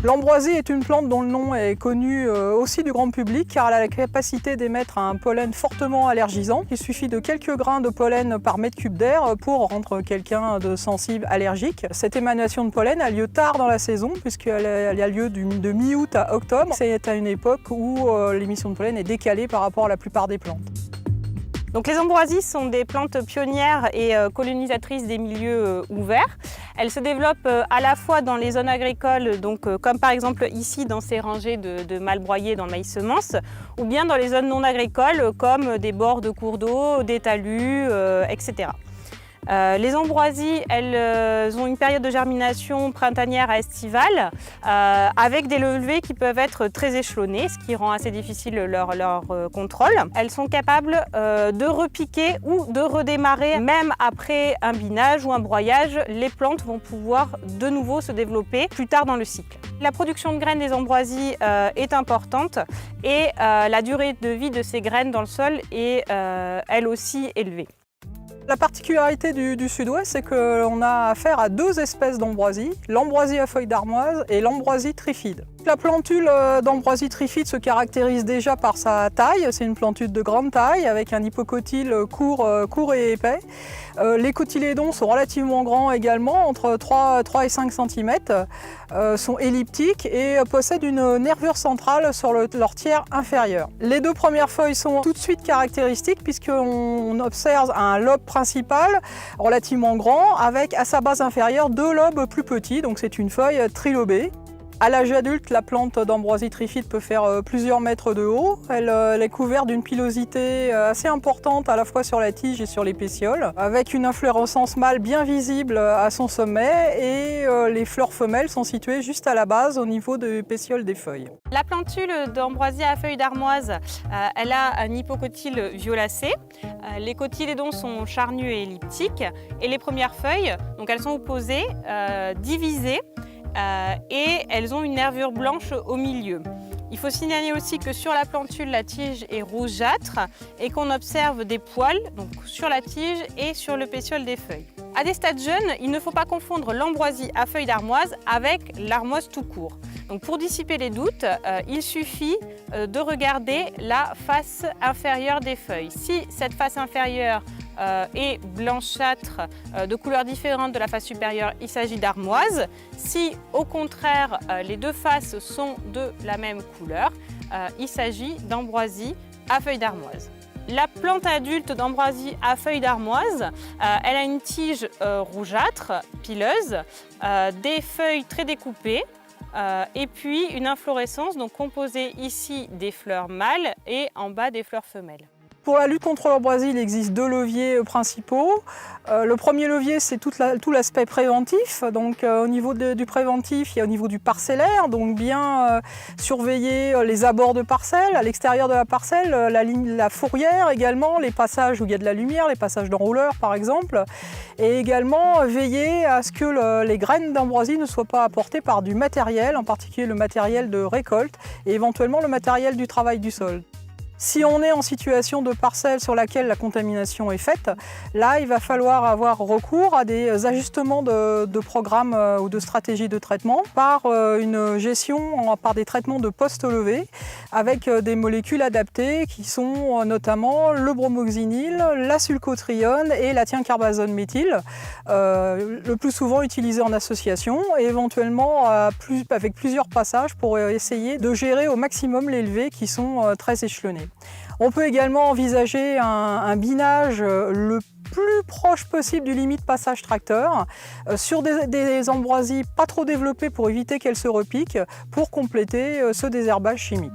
L'ambroisie est une plante dont le nom est connu aussi du grand public car elle a la capacité d'émettre un pollen fortement allergisant. Il suffit de quelques grains de pollen par mètre cube d'air pour rendre quelqu'un de sensible allergique. Cette émanation de pollen a lieu tard dans la saison puisqu'elle a lieu de mi-août à octobre. C'est à une époque où l'émission de pollen est décalée par rapport à la plupart des plantes. Donc les ambroisies sont des plantes pionnières et colonisatrices des milieux ouverts. Elles se développent à la fois dans les zones agricoles, comme par exemple ici dans ces rangées de mal broyés dans le maïs semence, ou bien dans les zones non agricoles comme des bords de cours d'eau, des talus, etc. Les ambroisies, elles ont une période de germination printanière à estivale avec des levées qui peuvent être très échelonnées, ce qui rend assez difficile leur contrôle. Elles sont capables de repiquer ou de redémarrer même après un binage ou un broyage. Les plantes vont pouvoir de nouveau se développer plus tard dans le cycle. La production de graines des ambroisies est importante et la durée de vie de ces graines dans le sol est elle aussi élevée. La particularité du sud-ouest, c'est qu'on a affaire à deux espèces d'ambroisie, l'ambroisie à feuilles d'armoise et l'ambroisie trifide. La plantule d'ambroisie trifide se caractérise déjà par sa taille, c'est une plantule de grande taille avec un hypocotyle court et épais. Les cotylédons sont relativement grands également, entre 3 et 5 cm, sont elliptiques et possèdent une nervure centrale sur leur tiers inférieur. Les deux premières feuilles sont tout de suite caractéristiques puisqu'on observe un lobe principal relativement grand avec à sa base inférieure deux lobes plus petits, donc c'est une feuille trilobée. À l'âge adulte, la plante d'ambroisie trifide peut faire plusieurs mètres de haut. Elle est couverte d'une pilosité assez importante à la fois sur la tige et sur les pétioles, avec une inflorescence mâle bien visible à son sommet et les fleurs femelles sont situées juste à la base au niveau des pétioles des feuilles. La plantule d'ambroisie à feuilles d'armoise, elle a un hypocotyle violacé. Les cotylédons sont charnus et elliptiques et les premières feuilles, donc elles sont opposées, divisées. Et elles ont une nervure blanche au milieu. Il faut signaler aussi que sur la plantule, la tige est rougeâtre et qu'on observe des poils donc sur la tige et sur le pétiole des feuilles. À des stades jeunes, il ne faut pas confondre l'ambroisie à feuilles d'armoise avec l'armoise tout court. Donc pour dissiper les doutes, il suffit de regarder la face inférieure des feuilles. Si cette face inférieure est blanchâtre de couleurs différentes de la face supérieure, il s'agit d'armoise. Si au contraire les deux faces sont de la même couleur, il s'agit d'ambroisie à feuilles d'armoise. La plante adulte d'ambroisie à feuilles d'armoise, elle a une tige rougeâtre, pileuse, des feuilles très découpées et puis une inflorescence donc composée ici des fleurs mâles et en bas des fleurs femelles. Pour la lutte contre l'ambroisie, il existe deux leviers principaux. Le premier levier, c'est tout l'aspect préventif. Donc au niveau du préventif, il y a au niveau du parcellaire, donc bien surveiller les abords de parcelles, à l'extérieur de la parcelle, la fourrière également, les passages où il y a de la lumière, les passages d'enrouleurs par exemple. Et également veiller à ce que les graines d'ambroisie ne soient pas apportées par du matériel, en particulier le matériel de récolte et éventuellement le matériel du travail du sol. Si on est en situation de parcelle sur laquelle la contamination est faite, là il va falloir avoir recours à des ajustements de programmes ou de stratégies de traitement par une gestion, par des traitements de post-levée avec des molécules adaptées qui sont notamment le bromoxynil, la sulcotrione et la thiacarbazone méthyle, le plus souvent utilisé en association et éventuellement avec plusieurs passages pour essayer de gérer au maximum les levées qui sont très échelonnées. On peut également envisager un binage le plus proche possible du limite passage tracteur sur des ambroisies pas trop développées pour éviter qu'elles se repiquent pour compléter ce désherbage chimique.